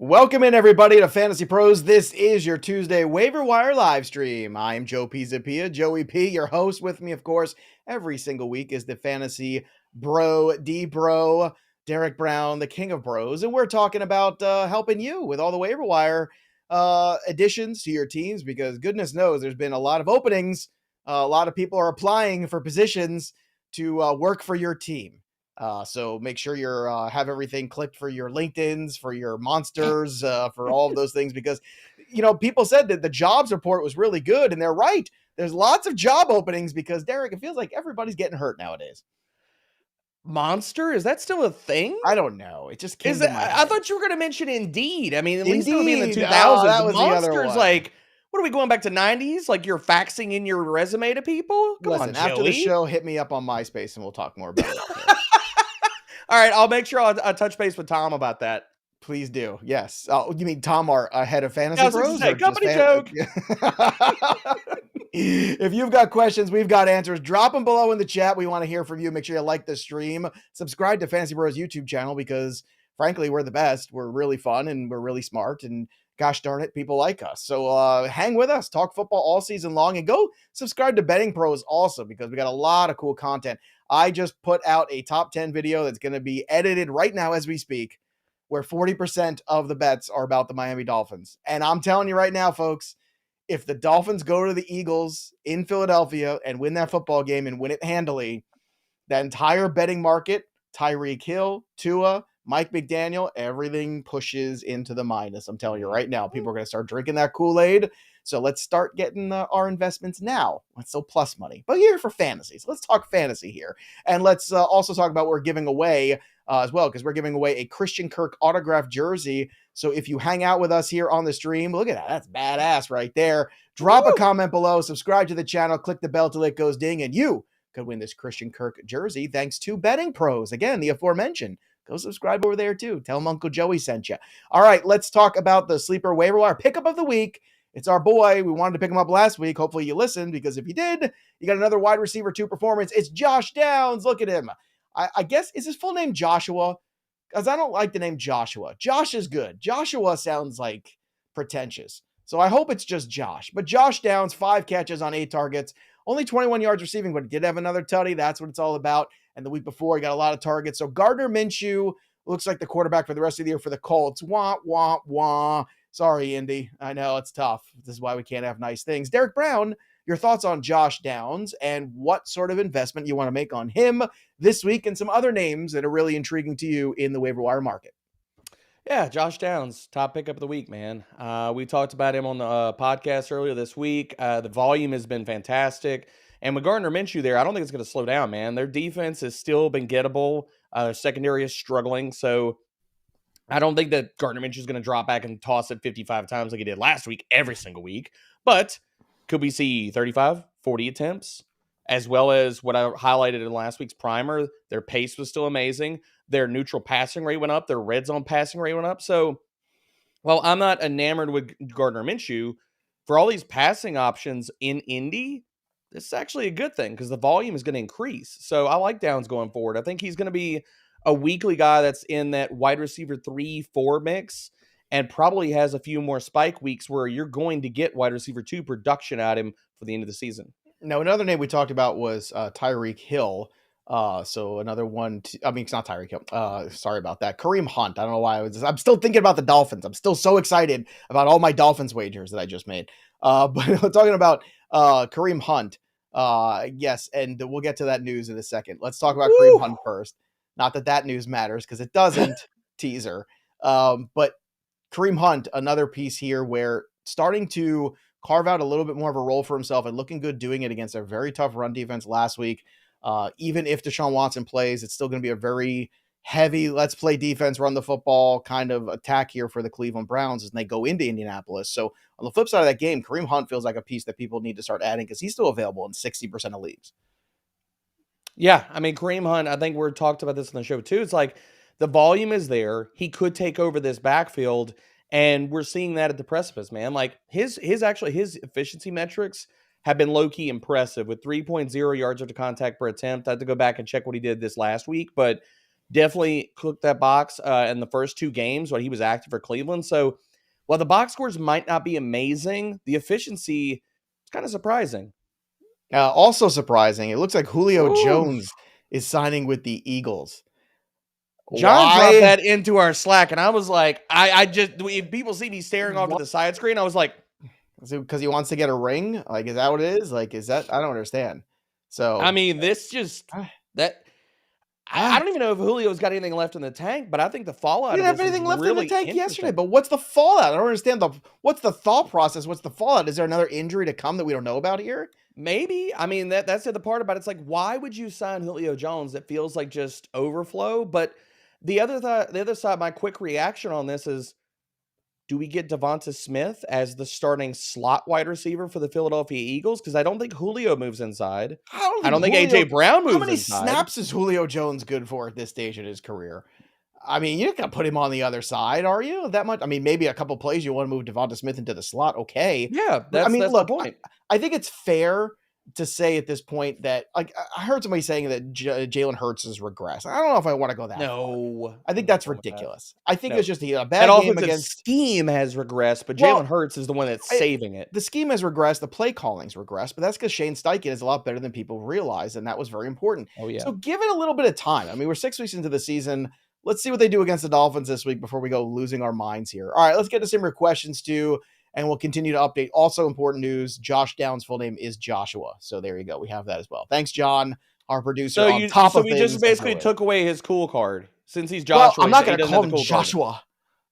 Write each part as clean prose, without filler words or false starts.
Welcome in, everybody, to Fantasy Pros. This is your Tuesday waiver wire live stream. I'm Joe Pisapia, Joey P, your host. With me, of course, every single week is the Fantasy Bro, D-Bro, Derek Brown, the King of Bros, and we're talking about helping you with all the waiver wire additions to your teams, because goodness knows there's been a lot of openings. A lot of people are applying for positions to work for your team. So make sure you're have everything clicked for your LinkedIn's, for your monsters, for all of those things, because, people said that the jobs report was really good, and they're right. There's lots of job openings because, Derek, it feels like everybody's getting hurt nowadays. Monster? Is that still a thing? I don't know. It just came to my head. I thought you were going to mention Indeed. I mean, at least it would be in the Indeed. 2000s. That was the other Monster's one. like, what are we going back to 90s? Like you're faxing in your resume to people? Come Listen, on, after the Joey. show, hit me up on MySpace and we'll talk more about it. All right, I'll make sure I touch base with Tom about that. Please do. Yes. Oh, you mean Tom, our head of Fantasy Pros? Say, company joke. If you've got questions, we've got answers. Drop them below in the chat. We want to hear from you. Make sure you like the stream. Subscribe to Fantasy Pros YouTube channel because, frankly, we're the best. We're really fun and we're really smart. And gosh darn it, people like us. So hang with us. Talk football all season long. And go subscribe to Betting Pros also, because we got a lot of cool content. I just put out a top 10 video that's going to be edited right now as we speak, where 40% of the bets are about the Miami Dolphins. And I'm telling you right now, folks, if the Dolphins go to the Eagles in Philadelphia and win that football game and win it handily, that entire betting market, Tyreek Hill, Tua, Mike McDaniel, everything pushes into the minus. I'm telling you right now, people are going to start drinking that Kool-Aid. So let's start getting our investments now. Let's still plus money. But here for fantasy. So let's talk fantasy here. And let's also talk about what we're giving away as well, because we're giving away a Christian Kirk autographed jersey. So if you hang out with us here on the stream, look at that. That's badass right there. Drop a comment below, subscribe to the channel, click the bell till it goes ding, and you could win this Christian Kirk jersey thanks to Betting Pros. Again, the aforementioned. Go subscribe over there too. Tell them Uncle Joey sent you. All right, let's talk about the sleeper waiver wire pickup of the week. It's our boy. We wanted to pick him up last week. Hopefully you listened, because if you did, you got another wide receiver 2 performance. It's Josh Downs. Look at him. I guess, is his full name Joshua? Because I don't like the name Joshua. Josh is good. Joshua sounds like pretentious. So I hope it's just Josh. But Josh Downs, 5 catches on 8 targets, only 21 yards receiving, but he did have another tutty. That's what it's all about. And the week before, he got a lot of targets. So Gardner Minshew looks like the quarterback for the rest of the year for the Colts. Wah, wah, wah. Sorry, Indy. I know it's tough. This is why we can't have nice things. Derek Brown, your thoughts on Josh Downs and what sort of investment you want to make on him this week, and some other names that are really intriguing to you in the waiver wire market. Yeah, Josh Downs, top pickup of the week, man. We talked about him on the podcast earlier this week. The volume has been fantastic. And with Gardner Minshew there, I don't think it's going to slow down, man. Their defense has still been gettable. Their secondary is struggling. So I don't think that Gardner Minshew is going to drop back and toss it 55 times like he did last week, every single week. But could we see 35, 40 attempts? As well as what I highlighted in last week's primer, their pace was still amazing. Their neutral passing rate went up. Their red zone passing rate went up. So while I'm not enamored with Gardner Minshew, for all these passing options in Indy, this is actually a good thing because the volume is going to increase. So I like Downs going forward. I think he's going to be a weekly guy that's in that wide receiver 3-4 mix, and probably has a few more spike weeks where you're going to get wide receiver 2 production at him for the end of the season. Now, another name we talked about was Tyreek Hill. So another one, it's not Tyreek Hill. Sorry about that. Kareem Hunt. I don't know why I'm still thinking about the Dolphins. I'm still so excited about all my Dolphins wagers that I just made. But we're talking about Kareem Hunt. Yes. And we'll get to that news in a second. Let's talk about Kareem Hunt first. Not that news matters, because it doesn't. Teaser. But Kareem Hunt, another piece here where starting to carve out a little bit more of a role for himself and looking good doing it against a very tough run defense last week. Even if Deshaun Watson plays, it's still going to be a very heavy, let's play defense, run the football kind of attack here for the Cleveland Browns as they go into Indianapolis. So on the flip side of that game, Kareem Hunt feels like a piece that people need to start adding because he's still available in 60% of leagues. Yeah, I mean, Kareem Hunt, I think we're talked about this on the show too. It's like the volume is there. He could take over this backfield, and we're seeing that at the precipice, man. Like his efficiency metrics have been low-key impressive with 3.0 yards after contact per attempt. I had to go back and check what he did this last week, but definitely cooked that box in the first 2 games when he was active for Cleveland. So while the box scores might not be amazing, the efficiency is kind of surprising. Also surprising, it looks like Julio Ooh. Jones is signing with the Eagles. John dropped that into our Slack, and I was like, I just, if people see me staring off to the side screen, I was like, because he wants to get a ring? Like, is that what it is? Like, is that, I don't understand. So, I mean, this just, that, I don't even know if Julio's got anything left in the tank, but I think the fallout he didn't have anything left in the tank yesterday, but what's the fallout? I don't understand what's the thought process? What's the fallout? Is there another injury to come that we don't know about here? Maybe. I mean, that's the part about it. It's like, why would you sign Julio Jones? That feels like just overflow. But the other side, my quick reaction on this is, do we get Devonta Smith as the starting slot wide receiver for the Philadelphia Eagles? Because I don't think Julio moves inside. I don't think AJ Brown moves inside. How many snaps is Julio Jones good for at this stage in his career? I mean, you're not going to put him on the other side, are you? That much? I mean, maybe a couple plays you want to move Devonta Smith into the slot. Okay. Yeah, that's the point. I think it's fair to say at this point that, like, I heard somebody saying that Jalen Hurts has regressed. I don't know if I want to go that far. I think that's ridiculous. I think it's just a bad game against scheme has regressed, but Jalen Hurts is the one that's saving it. The scheme has regressed, the play calling's regressed, but that's because Shane Steichen is a lot better than people realize, and that was very important. Oh yeah. So give it a little bit of time. I mean, we're 6 weeks into the season. Let's see what they do against the Dolphins this week before we go losing our minds here. All right, let's get to some of your questions too. And we'll continue to update. Also important news, Josh Downs' full name is Joshua. So there you go. We have that as well. Thanks, John, our producer. So we just basically took away his cool card. Since he's Joshua. Well, I'm not going to call him Joshua.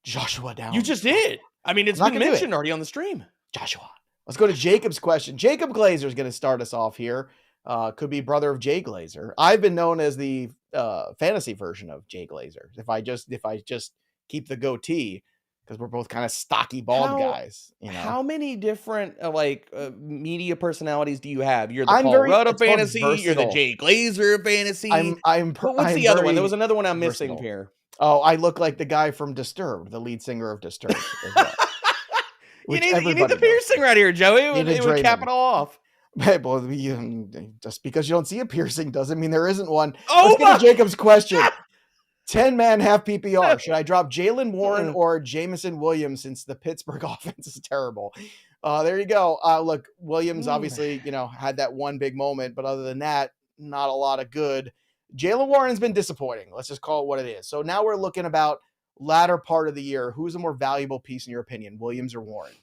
Joshua Downs. You just did. I mean, it's been mentioned already on the stream. Joshua. Let's go to Jacob's question. Jacob Glazer is going to start us off here. Could be brother of Jay Glazer. I've been known as the fantasy version of Jay Glazer. If I just keep the goatee, because we're both kind of stocky bald guys. You know? How many different media personalities do you have? You're the Paul Rudd of fantasy. You're the Jay Glazer of fantasy. What's the other one? There was another one I'm missing here. Oh, I look like the guy from Disturbed, the lead singer of Disturbed. You need the piercing right here, Joey. It would cap it all off. Hey, well, just because you don't see a piercing doesn't mean there isn't one. Let's get to Jacob's question. 10-man half PPR. Should I drop Jaylen Warren or Jameson Williams since the Pittsburgh offense is terrible? There you go. Look, Williams obviously, had that one big moment, but other than that, not a lot of good. Jaylen Warren's been disappointing. Let's just call it what it is. So now we're looking about latter part of the year. Who's a more valuable piece in your opinion, Williams or Warren?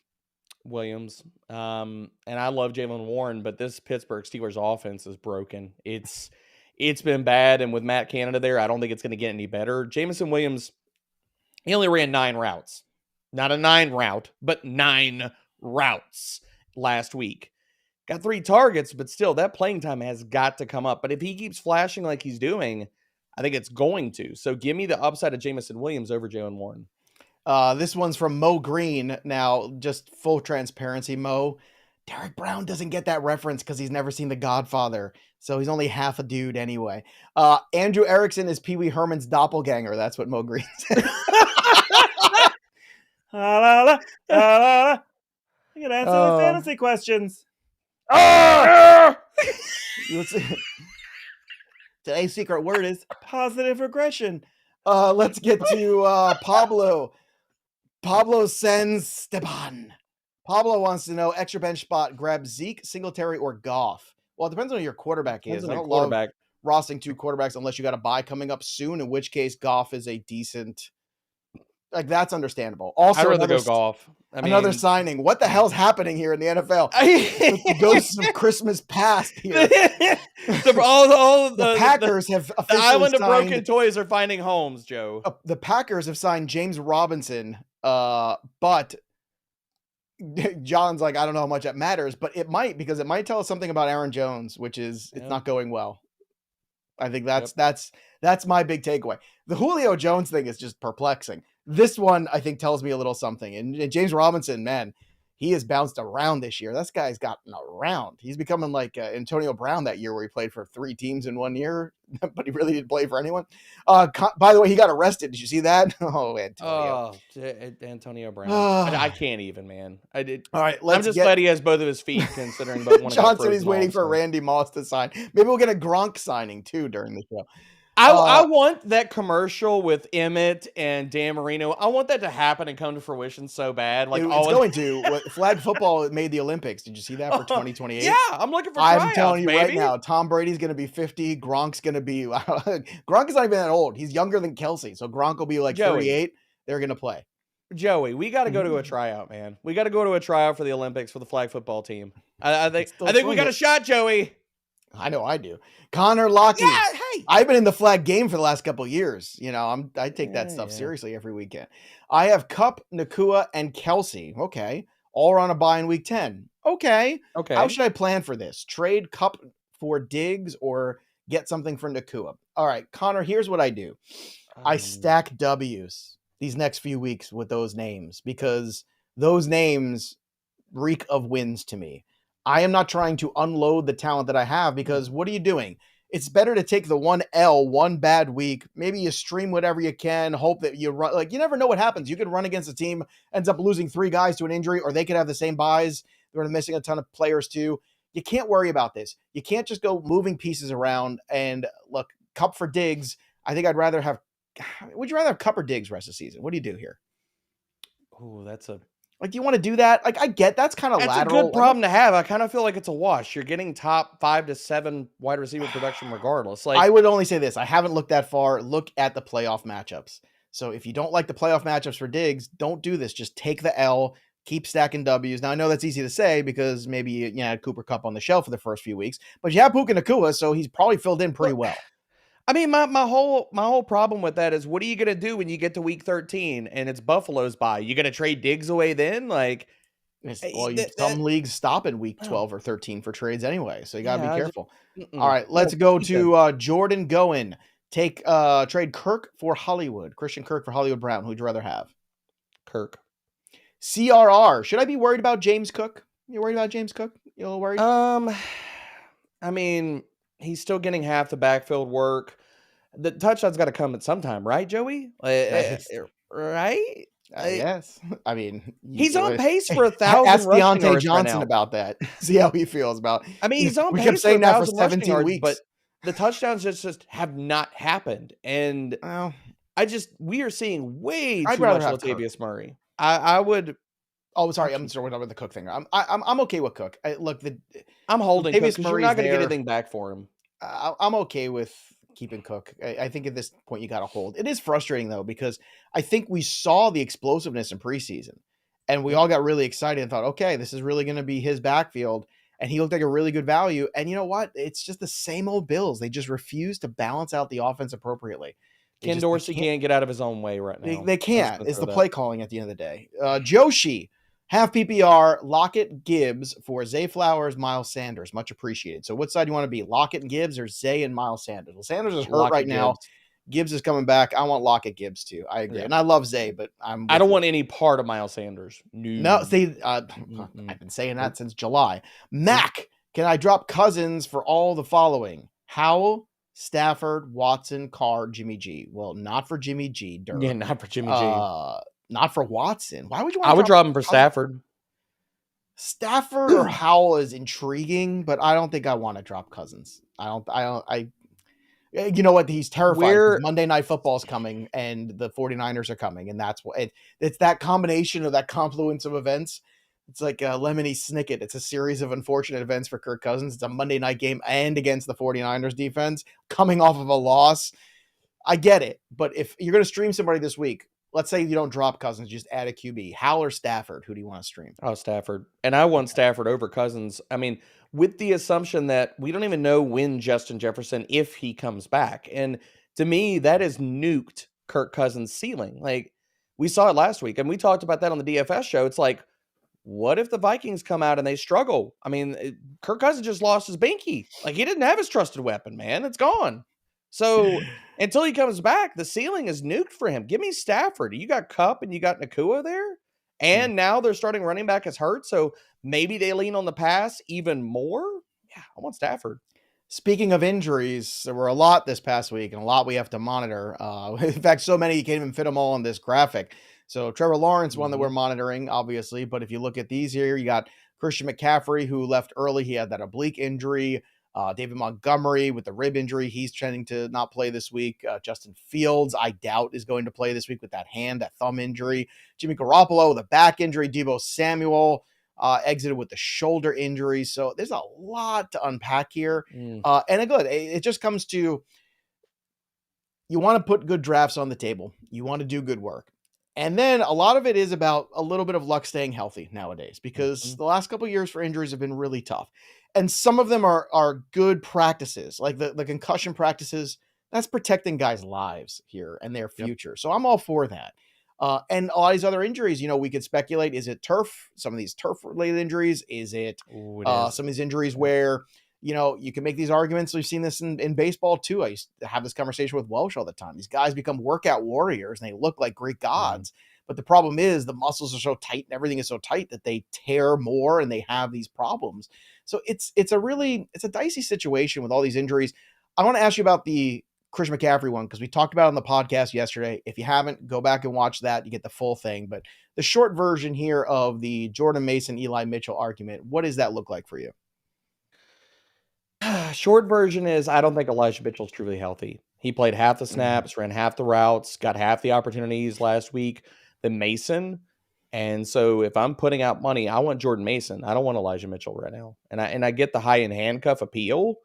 Williams. And I love Jaylen Warren, but this Pittsburgh Steelers offense is broken. It's been bad, and with Matt Canada there, I don't think it's going to get any better. Jameson Williams, he only ran 9 routes. Not a 9 route, but 9 routes last week. Got 3 targets, but still, that playing time has got to come up. But if he keeps flashing like he's doing, I think it's going to. So give me the upside of Jameson Williams over Jaylen Warren. This one's from Mo Green. Now, just full transparency, Mo. Derek Brown doesn't get that reference because he's never seen The Godfather. So he's only half a dude anyway. Andrew Erickson is Pee Wee Herman's doppelganger. That's what Mo Green said. You can answer the fantasy questions. Today's secret word is positive regression. Let's get to Pablo. Pablo sends Stepan. Pablo wants to know, extra bench spot, grab Zeke, Singletary, or Goff. Well, it depends on who your quarterback is. I don't love rossing 2 quarterbacks unless you got a bye coming up soon, in which case Goff is a decent... Like, that's understandable. Also, I'd rather go Goff. Another signing. What the hell's happening here in the NFL? The ghosts of Christmas past here. the Packers have officially the island signed, of broken toys are finding homes, Joe. The Packers have signed James Robinson, but John's like, I don't know how much that matters, but it might, because it might tell us something about Aaron Jones, which is it's not going well. I think that's my big takeaway. The Julio Jones thing is just perplexing. This one, I think, tells me a little something. And James Robinson, man, he has bounced around this year. This guy's gotten around. He's becoming like Antonio Brown that year where he played for 3 teams in 1 year, but he really didn't play for anyone. By the way, he got arrested. Did you see that? Oh, Antonio. Antonio Brown. I can't even, man. All right, I'm just glad he has both of his feet, considering both one. John said he's waiting for Randy Moss to sign. Maybe we'll get a Gronk signing, too, during the show. I want that commercial with Emmett and Dan Marino. I want that to happen and come to fruition so bad. Like it's going to. Flag football made the Olympics. Did you see that for 2028? Yeah, I'm looking for tryouts, I'm telling you baby. right now, Tom Brady's going to be 50. Gronk's going to be Gronk is not even that old. He's younger than Kelce. So Gronk will be like 38. They're going to play. Joey, we got to go to a tryout, man. We got to go to a tryout for the Olympics for the flag football team. I think we got a shot, Joey. I know I do. Connor Lockey. Yeah, hey. I've been in the flag game for the last couple of years. You know, I take that stuff seriously every weekend. I have Kupp, Nacua, and Kelce. Okay. All are on a bye in week 10. Okay. How should I plan for this? Trade Kupp for Diggs or get something for Nacua? All right, Connor, here's what I do. I stack W's these next few weeks with those names because those names reek of wins to me. I am not trying to unload the talent that I have because what are you doing? It's better to take the one L, one bad week. Maybe you stream whatever you can, hope that you run. Like, you never know what happens. You could run against a team, ends up losing 3 guys to an injury, or they could have the same buys. They're missing a ton of players too. You can't worry about this. You can't just go moving pieces around and look, Kupp for Diggs. I think I'd rather have, would you rather have Kupp or Diggs rest of the season? What do you do here? Oh, that's a, like, do you want to do that? Like, I get that's kind of lateral. That's a good problem to have. I kind of feel like it's a wash. You're getting top 5 to 7 wide receiver production regardless. Like, I would only say this. I haven't looked that far. Look at the playoff matchups. So if you don't like the playoff matchups for Diggs, don't do this. Just take the L, keep stacking W's. Now, I know that's easy to say because maybe you had Cooper Kupp on the shelf for the first few weeks, but you have Puka Nacua, so he's probably filled in pretty well. I mean, my whole problem with that is what are you going to do when you get to week 13 and it's Buffalo's bye? You going to trade Diggs away then? Like, well, some leagues stop in week 12 or 13 for trades anyway, so you got to be careful. All right, let's go to Jordan Goen. Take trade Kirk for Hollywood. Christian Kirk for Hollywood Brown. Who'd you rather have? Kirk. CRR. Should I be worried about James Cook? You worried about James Cook? You a little worried? I mean, he's still getting half the backfield work. The touchdown's got to come at some time, right, Joey? Right? Yes. I mean, he's on pace for 1,000. Ask Deontay Johnson about that. See how he feels about. I mean, he's on we pace kept saying for that for 17 yards, weeks, but the touchdowns just have not happened, and we are seeing way too much Latavius Murray. I would. Oh, sorry. I'm sorry. We're talking about the Cook thing. I'm okay with Cook. I'm holding Cook because you're not going to get anything back for him. I'm okay with keeping Cook. I think at this point you got to hold. It is frustrating though because I think we saw the explosiveness in preseason, and we all got really excited and thought, okay, this is really going to be his backfield, and he looked like a really good value. And you know what? It's just the same old Bills. They just refuse to balance out the offense appropriately. Ken Dorsey can't get out of his own way right now. They can't. It's the play calling at the end of the day. Joshi. Half PPR, Lockett, Gibbs for Zay Flowers, Miles Sanders. Much appreciated. So what side do you want to be? Lockett and Gibbs or Zay and Miles Sanders? Well, Sanders is hurt right now. Gibbs is coming back. I want Lockett, Gibbs too. I agree. Yeah. And I love Zay, but I don't want any part of Miles Sanders. No, see, I've been saying that since July. Mac, can I drop Cousins for all the following? Howell, Stafford, Watson, Carr, Jimmy G. Well, not for Jimmy G. Darrell. Yeah, not for Jimmy G. Not for Watson. Why would you want I would drop him for Stafford. Stafford or Howell is intriguing, but I don't think I want to drop Cousins. You know what? He's terrified. Monday Night Football's coming and the 49ers are coming. And that's what it's that combination of that confluence of events. It's like a Lemony Snicket. It's a series of unfortunate events for Kirk Cousins. It's a Monday night game and against the 49ers defense coming off of a loss. I get it. But if you're going to stream somebody this week, let's say you don't drop Cousins, just add a QB. Howell or Stafford? Who do you want to stream? Oh, Stafford. And I want Stafford over Cousins. I mean, with the assumption that we don't even know when Justin Jefferson, if he comes back. And to me, that has nuked Kirk Cousins' ceiling. Like, we saw it last week, and we talked about that on the DFS show. It's like, what if the Vikings come out and they struggle? I mean, Kirk Cousins just lost his binky. Like, he didn't have his trusted weapon, man. It's gone. So until he comes back, the ceiling is nuked for him. Give me Stafford. You got Kupp and you got Nacua there. And now they're starting running back as hurt. So maybe they lean on the pass even more. Yeah, I want Stafford. Speaking of injuries, there were a lot this past week and a lot we have to monitor. In fact, so many you can't even fit them all on this graphic. So Trevor Lawrence, one that we're monitoring, obviously. But if you look at these here, you got Christian McCaffrey, who left early. He had that oblique injury. David Montgomery with the rib injury, he's trending to not play this week. Justin Fields, I doubt, is going to play this week with that thumb injury. Jimmy Garoppolo with a back injury. Deebo Samuel exited with the shoulder injury. So there's a lot to unpack here. And it just comes to, you want to put good drafts on the table. You want to do good work. And then a lot of it is about a little bit of luck staying healthy nowadays, because the last couple of years for injuries have been really tough. And some of them are good practices, like the concussion practices. That's protecting guys' lives here and their future. So I'm all for that. And a lot of these other injuries, we could speculate, is it turf? Some of these turf-related injuries? Is it some of these injuries where, you can make these arguments? We've seen this in baseball too. I used to have this conversation with Welsh all the time. These guys become workout warriors and they look like Greek gods. But the problem is the muscles are so tight and everything is so tight that they tear more and they have these problems. So it's a dicey situation with all these injuries. I want to ask you about the Christian McCaffrey one, because we talked about it on the podcast yesterday. If you haven't, go back and watch that. You get the full thing. But the short version here of the Jordan Mason, Eli Mitchell argument, what does that look like for you? Short version is, I don't think Elijah Mitchell's truly healthy. He played half the snaps, ran half the routes, got half the opportunities last week than Mason. And so if I'm putting out money, I want Jordan Mason. I don't want Elijah Mitchell right now. And I get the high-end handcuff appeal,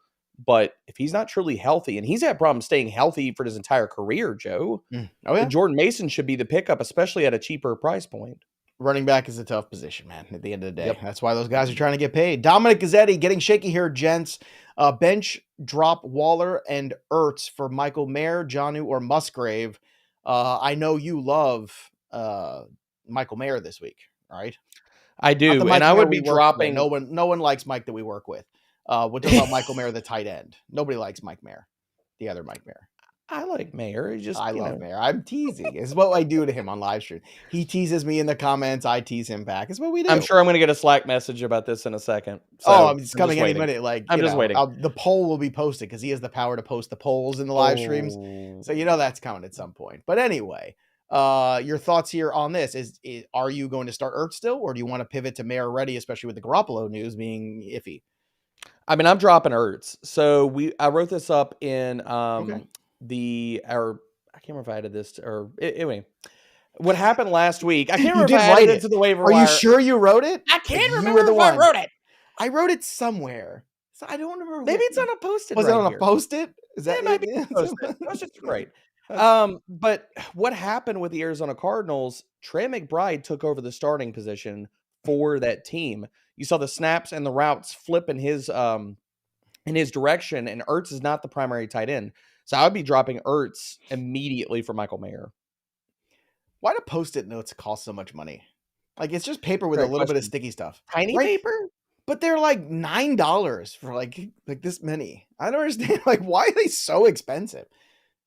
but if he's not truly healthy, and he's had problems staying healthy for his entire career, Joe, then Jordan Mason should be the pickup, especially at a cheaper price point. Running back is a tough position, man, at the end of the day. That's why those guys are trying to get paid. Dominic Gazzetti getting shaky here, gents. Bench drop Waller and Ertz for Michael Mayer, Jonnu, or Musgrave. I know you love Michael Mayer this week, right? I do, and I would be dropping. No one likes Mike that we work with. We're talking about Michael Mayer, the tight end. Nobody likes Mike Mayer, the other Mike Mayer. I like Mayer. I love Mayer. I'm teasing. It's what I do to him on live stream. He teases me in the comments. I tease him back. It's what we do. I'm sure I'm going to get a Slack message about this in a second. So I'm just coming any minute. Like, I'm just waiting. The poll will be posted because he has the power to post the polls in the live streams. So that's coming at some point. But anyway, your thoughts here on this is are you going to start Ertz still, or do you want to pivot to Mayer already, especially with the Garoppolo news being iffy? I mean, I'm dropping Ertz. So I wrote this up in I can't remember if I added this anyway. What happened last week? I can't remember if I added it to the waiver wire. Are you sure you wrote it? I can't remember if I wrote it. I wrote it somewhere, so I don't remember. Maybe it's on a post-it. Was it on a post-it? Is that might be post-it? That's just great. But what happened with the Arizona Cardinals? Trey McBride took over the starting position for that team. You saw the snaps and the routes flip in his direction, and Ertz is not the primary tight end. So I would be dropping Ertz immediately for Michael Mayer. Why do Post-it notes cost so much money? Like, it's just paper with a little bit of sticky stuff. Tiny paper? But they're like $9 for like this many. I don't understand. Like, why are they so expensive?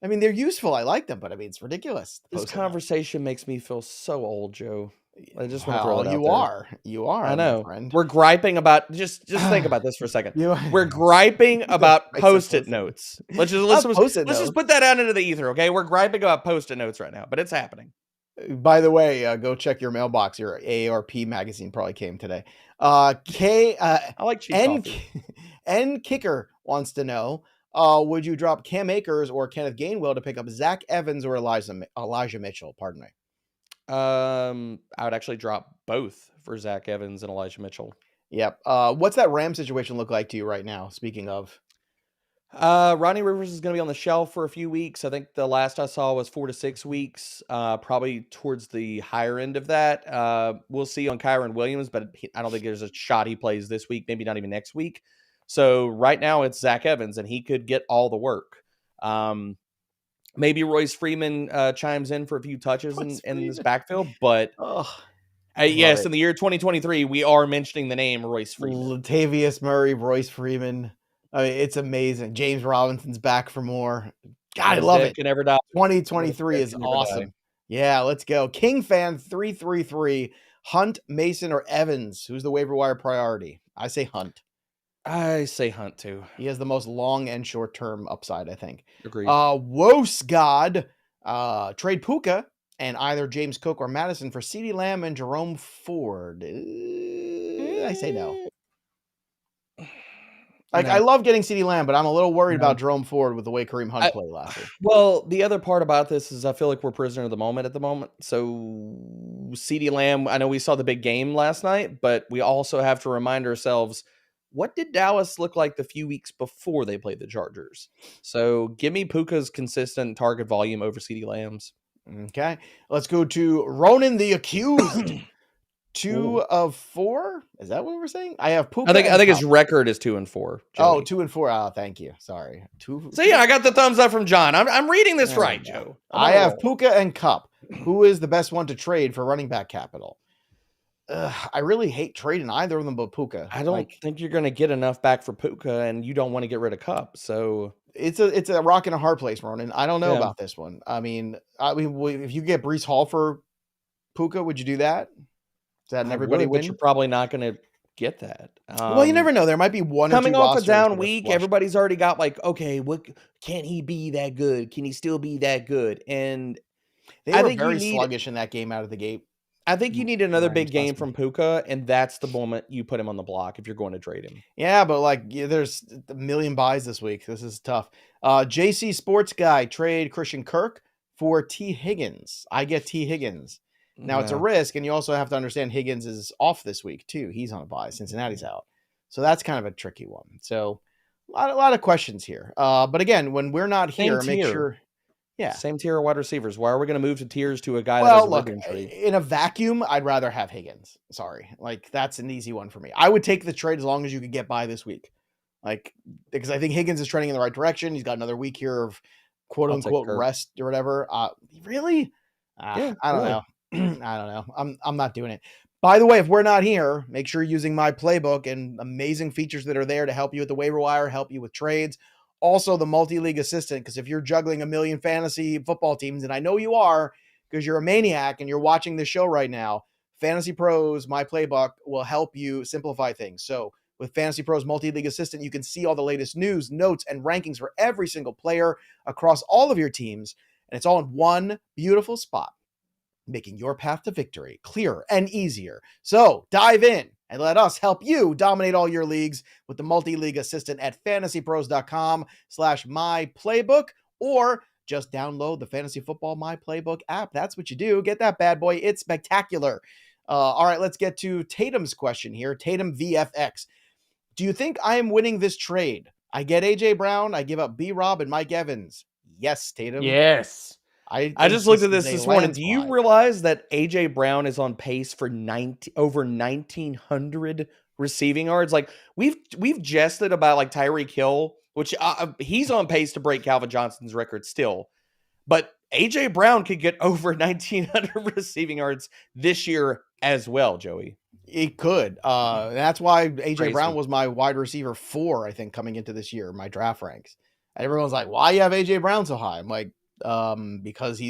I mean, they're useful. I like them, but I mean, it's ridiculous. This conversation makes me feel so old, Joe. I just want to throw it out there. You are. I know. We're griping about just think about this for a second. We're griping about Post-it notes. Let's just put that out into the ether, okay? We're griping about Post-it notes right now, but it's happening. By the way, go check your mailbox. Your AARP magazine probably came today. I like cheap coffee. N Kicker wants to know: would you drop Cam Akers or Kenneth Gainwell to pick up Zach Evans or Elijah Mitchell? Pardon me. I would actually drop both for Zach Evans and Elijah Mitchell. Yep. What's that Ram situation look like to you right now? Speaking of, Ronnie Rivers is going to be on the shelf for a few weeks. I think the last I saw was 4 to 6 weeks, probably towards the higher end of that. We'll see on Kyren Williams, but I don't think there's a shot he plays this week, maybe not even next week. So right now it's Zach Evans, and he could get all the work. Maybe Royce Freeman chimes in for a few touches in this backfield, but yes, in the year 2023, we are mentioning the name Royce Freeman. Latavius Murray, Royce Freeman. I mean, it's amazing. James Robinson's back for more. God, I love it. 2023 is awesome. Yeah, let's go. King Fan 333. Hunt, Mason, or Evans? Who's the waiver wire priority? I say Hunt. I say Hunt too. He has the most long and short term upside, I think. Agreed. Wos God, trade Puka and either James Cook or Madison for CeeDee Lamb and Jerome Ford. I say no. Like, No. I love getting CeeDee Lamb, but I'm a little worried about Jerome Ford with the way Kareem Hunt played last week. Well, the other part about this is I feel like we're prisoner of the moment at the moment. So CeeDee Lamb, I know we saw the big game last night, but we also have to remind ourselves, what did Dallas look like the few weeks before they played the Chargers? So give me Puka's consistent target volume over CeeDee Lamb's. Okay. Let's go to Ronan the Accused. 2 of 4? Is that what we're saying? I have Puka. I think his record is 2-4. Joey. Oh, 2 and 4. Oh, thank you. Sorry. So yeah, I got the thumbs up from John. I'm reading this right, Joe. I have Puka and Cup. Who is the best one to trade for running back capital? I really hate trading either of them but Puka. I don't think you're going to get enough back for Puka, and you don't want to get rid of Cup. So it's a rock and a hard place, Ronan. I don't know about this one. I mean, if you get Breece Hall for Puka, would you do that? Is that everybody win? But you're probably not going to get that. Well, you never know. There might be one coming or two off a down week. Flushed. Everybody's already got like, okay, what can he be that good? Can he still be that good? And they were very sluggish in that game out of the gate. I think you need another big game from Puka, and that's the moment you put him on the block if you're going to trade him. Yeah, but there's a million buys this week. This is tough. JC Sports Guy trade Christian Kirk for T. Higgins. I get T. Higgins. Now, it's a risk, and you also have to understand Higgins is off this week, too. He's on a bye. Cincinnati's out. So that's kind of a tricky one. So a lot of questions here. But again, when we're not here, make sure... Yeah. Same tier of wide receivers. Why are we going to move to tiers to a guy that has a rib injury? In a vacuum, I'd rather have Higgins. Sorry. That's an easy one for me. I would take the trade as long as you could get by this week. Because I think Higgins is trending in the right direction. He's got another week here of quote-unquote rest or whatever. Really? I don't know. I don't know. I'm not doing it. By the way, if we're not here, make sure you're using my playbook and amazing features that are there to help you with the waiver wire, help you with trades. Also, the multi-league assistant, because if you're juggling a million fantasy football teams, and I know you are because you're a maniac and you're watching this show right now, FantasyPros, my playbook, will help you simplify things. So with FantasyPros multi-league assistant, you can see all the latest news, notes, and rankings for every single player across all of your teams, and it's all in one beautiful spot, making your path to victory clearer and easier. So dive in and let us help you dominate all your leagues with the multi-league assistant at fantasypros.com/myplaybook, or just download the Fantasy Football My Playbook app. That's what you do. Get that bad boy. It's spectacular. All right, let's get to Tatum's question here. Tatum VFX. Do you think I am winning this trade? I get AJ Brown. I give up B-Rob and Mike Evans. Yes, Tatum. Yes. I just looked at this morning. Do you realize that AJ Brown is on pace for over 1,900 receiving yards? We've jested about Tyreek Hill, which he's on pace to break Calvin Johnson's record still. But AJ Brown could get over 1,900 receiving yards this year as well, Joey. It could. That's why AJ Brown was my wide receiver 4, I think, coming into this year, my draft ranks. And everyone's like, why you have AJ Brown so high? I'm like, because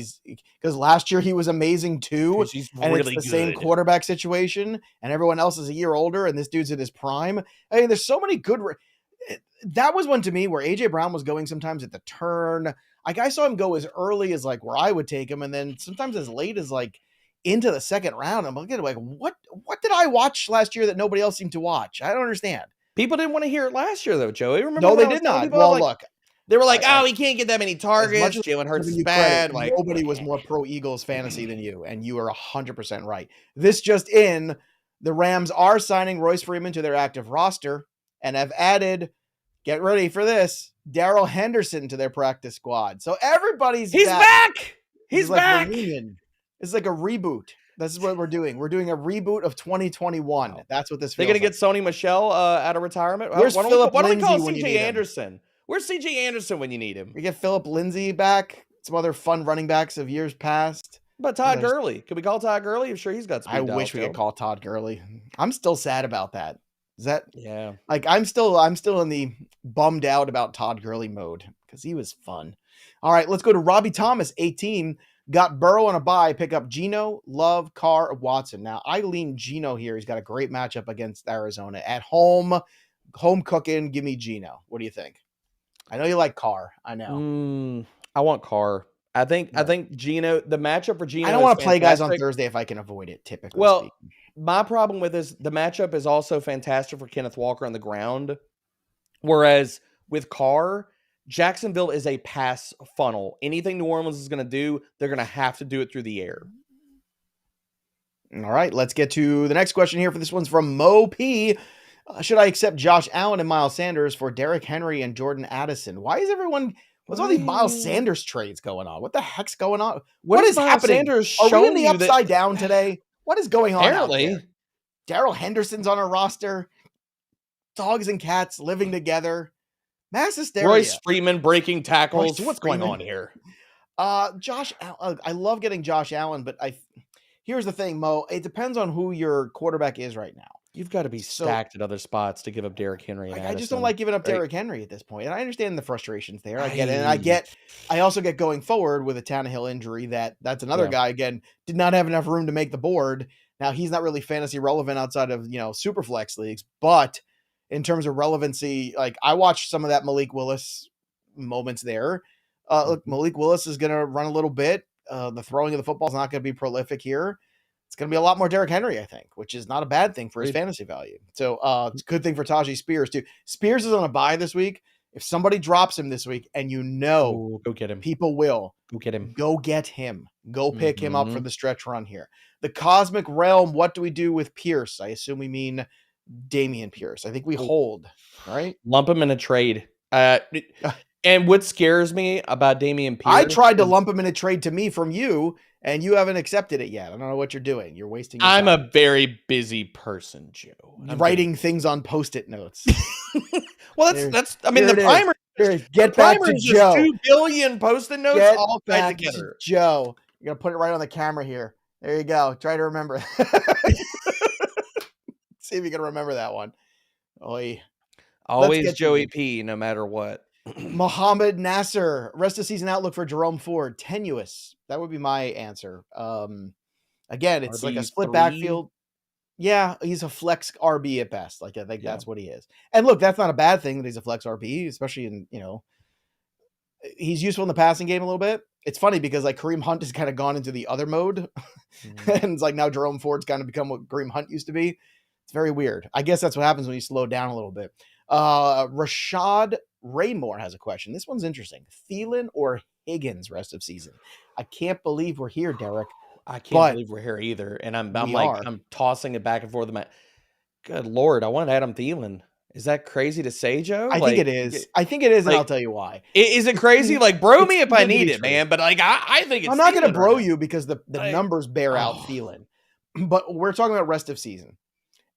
last year he was amazing too, and really it's the same quarterback situation, and everyone else is a year older, and this dude's in his prime. I mean, there's so many good. That was one to me where AJ Brown was going sometimes at the turn. I saw him go as early as where I would take him, and then sometimes as late as into the second round. I'm looking at what did I watch last year that nobody else seemed to watch? I don't understand. People didn't want to hear it last year though, Joey. Remember? No, they did not. Well, look. They were like, he can't get that many targets. Jalen Hurts is bad. Nobody was more pro Eagles fantasy than you, and you are 100% right. This just in, the Rams are signing Royce Freeman to their active roster and have added, get ready for this, Darrell Henderson to their practice squad. So everybody's back. He's back. It's like a reboot. This is what we're doing. We're doing a reboot of 2021. Wow. That's what this feels They're going to get Sony Michel out of retirement. Why don't we call CJ Anderson? Where's C.J. Anderson when you need him? We get Philip Lindsay back. Some other fun running backs of years past. But Todd Gurley. Could we call Todd Gurley? I'm sure he's got speed. I wish we could call Todd Gurley. I'm still sad about that. Is that? Yeah. I'm still in the bummed out about Todd Gurley mode because he was fun. All right, let's go to Robbie Thomas, 18. Got Burrow on a bye. Pick up Geno, Love, Carr, Watson. Now, I lean Geno here. He's got a great matchup against Arizona. At home cooking. Give me Geno. What do you think? I know you like Carr. I know. I want Carr. I think Geno, the matchup for Geno. I don't want to play guys on Thursday if I can avoid it, typically. Well, speaking. My problem with this, the matchup is also fantastic for Kenneth Walker on the ground. Whereas with Carr, Jacksonville is a pass funnel. Anything New Orleans is going to do, they're going to have to do it through the air. All right, let's get to the next question here. For this one's from Mo P. Should I accept Josh Allen and Miles Sanders for Derrick Henry and Jordan Addison? Why is everyone... What's all these Miles Sanders trades going on? What the heck's going on? What is Miles happening? Sanders Are we in the you upside down today? What is going on out Apparently. there? Darrell Henderson's on our roster. Dogs and cats living together. Mass hysteria. Royce Freeman breaking tackles. Royce What's Freeman. going on here? Josh Allen. I love getting Josh Allen, but here's the thing, Mo. It depends on who your quarterback is right now. You've got to be stacked at other spots to give up Derrick Henry. And I just don't like giving up Derrick Henry at this point. And I understand the frustrations there. I get it. And I also get going forward with a Tannehill injury that's another guy, again, did not have enough room to make the board. Now he's not really fantasy relevant outside of, super flex leagues, but in terms of relevancy, like I watched some of that Malik Willis moments there. Look, Malik Willis is going to run a little bit. The throwing of the football is not going to be prolific here. It's going to be a lot more Derrick Henry, I think, which is not a bad thing for his fantasy value. So it's a good thing for Tajee Spears, too. Spears is on a bye this week. If somebody drops him this week and go get him. People will. Go get him. Go get him. Go pick him up for the stretch run here. The Cosmic Realm, what do we do with Pierce? I assume we mean Dameon Pierce. I think we hold, right? Lump him in a trade. And what scares me about Dameon Pierce... I tried to lump him in a trade to me from you, and you haven't accepted it yet. I don't know what you're doing. You're wasting your time. I'm a very busy person, Joe. I'm writing things on Post-it notes. Well, that's I mean, the primary... Get back to Joe. 2 billion Post-it notes Get all back tied together. To Joe. You're going to put it right on the camera here. There you go. Try to remember. See if you can remember that one. Oy. Always Joey P, no matter what. Muhammad Nasser, rest of season outlook for Jerome Ford, tenuous. That would be my answer. Again, it's like a split backfield. Yeah, he's a flex RB at best. Like I think that's what he is. And look, that's not a bad thing that he's a flex RB, especially in, he's useful in the passing game a little bit. It's funny because like Kareem Hunt has kind of gone into the other mode. And it's like now Jerome Ford's kind of become what Kareem Hunt used to be. It's very weird. I guess that's what happens when you slow down a little bit. Rashad Raymore has a question. This one's interesting. Thielen or Higgins rest of season? I can't believe we're here, Derek. I can't believe we're here either. And I'm tossing it back and forth. Good Lord, I want Adam Thielen. Is that crazy to say, Joe? I think it is. And I'll tell you why. Is it crazy? Like, bro me if I need it, man. But like, I think it's. I'm not going to bro you because the numbers bear out Thielen. But we're talking about rest of season.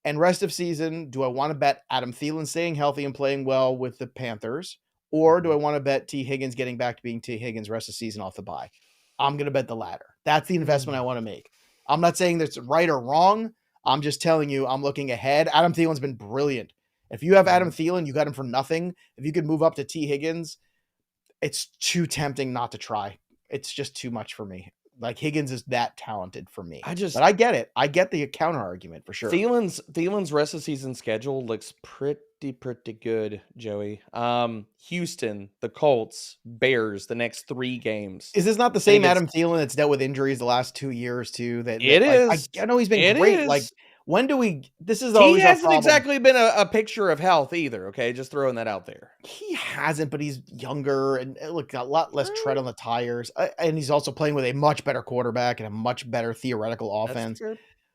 And rest of season, do I want to bet Adam Thielen staying healthy and playing well with the Panthers? Or do I want to bet T. Higgins getting back to being T. Higgins rest of season off the bye? I'm going to bet the latter. That's the investment I want to make. I'm not saying that's right or wrong. I'm just telling you I'm looking ahead. Adam Thielen's been brilliant. If you have Adam Thielen, you got him for nothing. If you could move up to T. Higgins, it's too tempting not to try. It's just too much for me. Like Higgins is that talented for me. But I get it. I get the counter argument for sure. Thielen's rest of season schedule looks pretty good, Joey. Houston, the Colts, Bears, the next 3 games. Is this not the same Adam Thielen that's dealt with injuries the last 2 years too? I know he's been great. Like when do we? This is always. He hasn't exactly been a picture of health either. Okay, just throwing that out there. He hasn't, but he's younger and look a lot less tread on the tires, and he's also playing with a much better quarterback and a much better theoretical offense.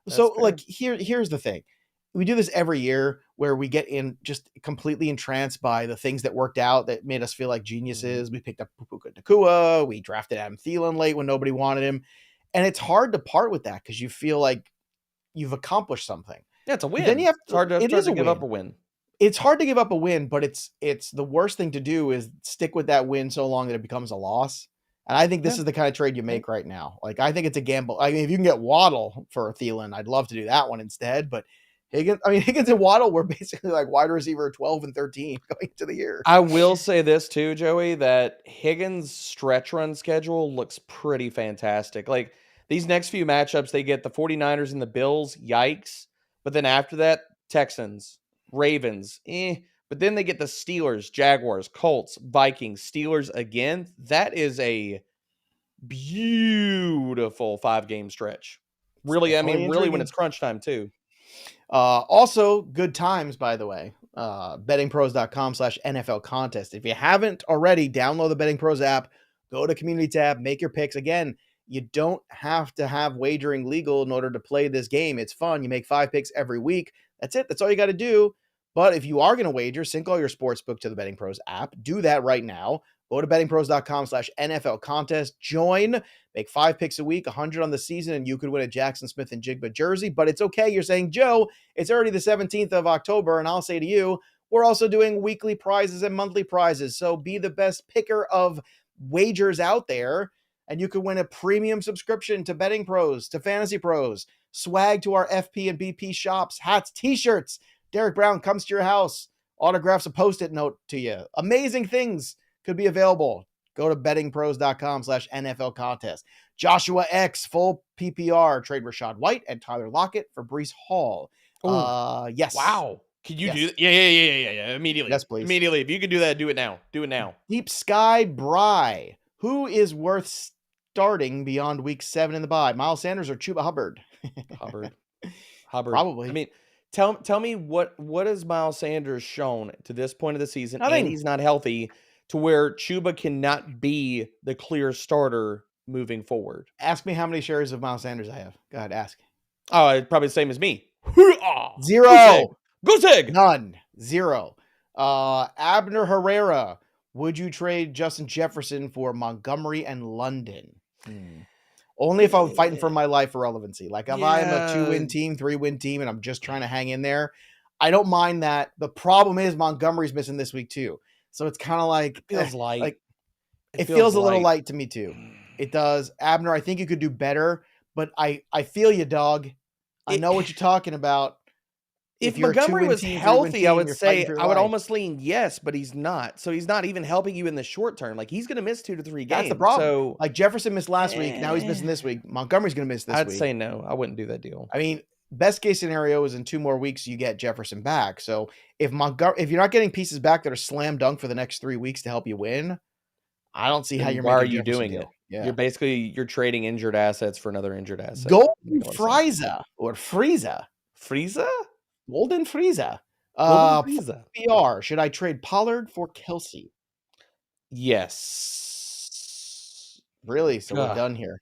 So, like here's the thing: we do this every year where we get in just completely entranced by the things that worked out that made us feel like geniuses. We picked up Puka Nacua. We drafted Adam Thielen late when nobody wanted him, and it's hard to part with that because you feel like you've accomplished something. Yeah, it's a win. Then you have it's hard to give up a win. It's hard to give up a win, but it's the worst thing to do is stick with that win so long that it becomes a loss. And I think this is the kind of trade you make right now. Like, I think it's a gamble. I mean, if you can get Waddle for Thielen, I'd love to do that one instead. But Higgins and Waddle were basically like wide receiver 12 and 13 going into the year. I will say this too, Joey, that Higgins' stretch run schedule looks pretty fantastic. Like, these next few matchups, they get the 49ers and the Bills. Yikes. But then after that, Texans, Ravens. But then they get the Steelers, Jaguars, Colts, Vikings, Steelers again. That is a beautiful 5-game stretch. Really, really when it's crunch time too. Also, good times, by the way. bettingpros.com/NFL contest. If you haven't already, download the Betting Pros app, go to community tab, make your picks. Again, you don't have to have wagering legal in order to play this game. It's fun. You make 5 picks every week. That's it. That's all you got to do. But if you are going to wager, sync all your sportsbook to the Betting Pros app. Do that right now. Go to bettingpros.com/NFL contest. Join, make 5 picks a week, 100 on the season, and you could win a Jackson Smith and Jigba jersey. But it's okay. You're saying, Joe, it's already the 17th of October, and I'll say to you, we're also doing weekly prizes and monthly prizes. So be the best picker of wagers out there, and you could win a premium subscription to Betting Pros, to Fantasy Pros, swag to our FP and BP shops, hats, t-shirts. Derek Brown comes to your house, autographs a Post-it note to you. Amazing things could be available. Go to bettingpros.com/NFL contest. Joshua X, full PPR, trade Rashad White and Tyler Lockett for Breece Hall. Yes. Wow. Could you do that? Yeah. Immediately. Yes, please. Immediately. If you could do that, do it now. Do it now. Deep Sky Bry. Who is worth starting beyond week 7 in the bye? Miles Sanders or Chuba Hubbard? Hubbard. Probably. I mean, tell me what has Miles Sanders shown to this point of the season, Nothing. and he's not healthy, to where Chuba cannot be the clear starter moving forward. Ask me how many shares of Miles Sanders I have. Go ahead, ask. Oh, it's probably the same as me. 0. Goose egg. None. 0. Abner Herrera. Would you trade Justin Jefferson for Montgomery and London? Only if I'm fighting for my life for relevancy. Like if I'm a 2-win team, 3-win team, and I'm just trying to hang in there, I don't mind that. The problem is Montgomery's missing this week too. So it's kind of like, Feels light. Like, it feels a little light to me too. It does. Abner, I think you could do better, but I feel you, dog. I know what you're talking about. If you're a Montgomery 2-win was team, 3-win healthy, team, I would you're say fighting for your I would life. almost lean yes, but he's not. So he's not even helping you in the short term. Like he's going to miss 2 to 3 games. That's the problem. So Like Jefferson missed last week. Now he's missing this week. Montgomery's going to miss this week. I'd say no. I wouldn't do that deal. I mean, best case scenario is in 2 more weeks you get Jefferson back. So if you're not getting pieces back that are slam dunk for the next 3 weeks to help you win, I don't see how Then you're why making are you Jefferson doing deal. it? Yeah. You're trading injured assets for another injured asset. Golden Frieza or Frieza. Frieza? Golden Frieza. Golden Frieza. PR. Should I trade Pollard for Kelce? Yes. Really? So we're done here.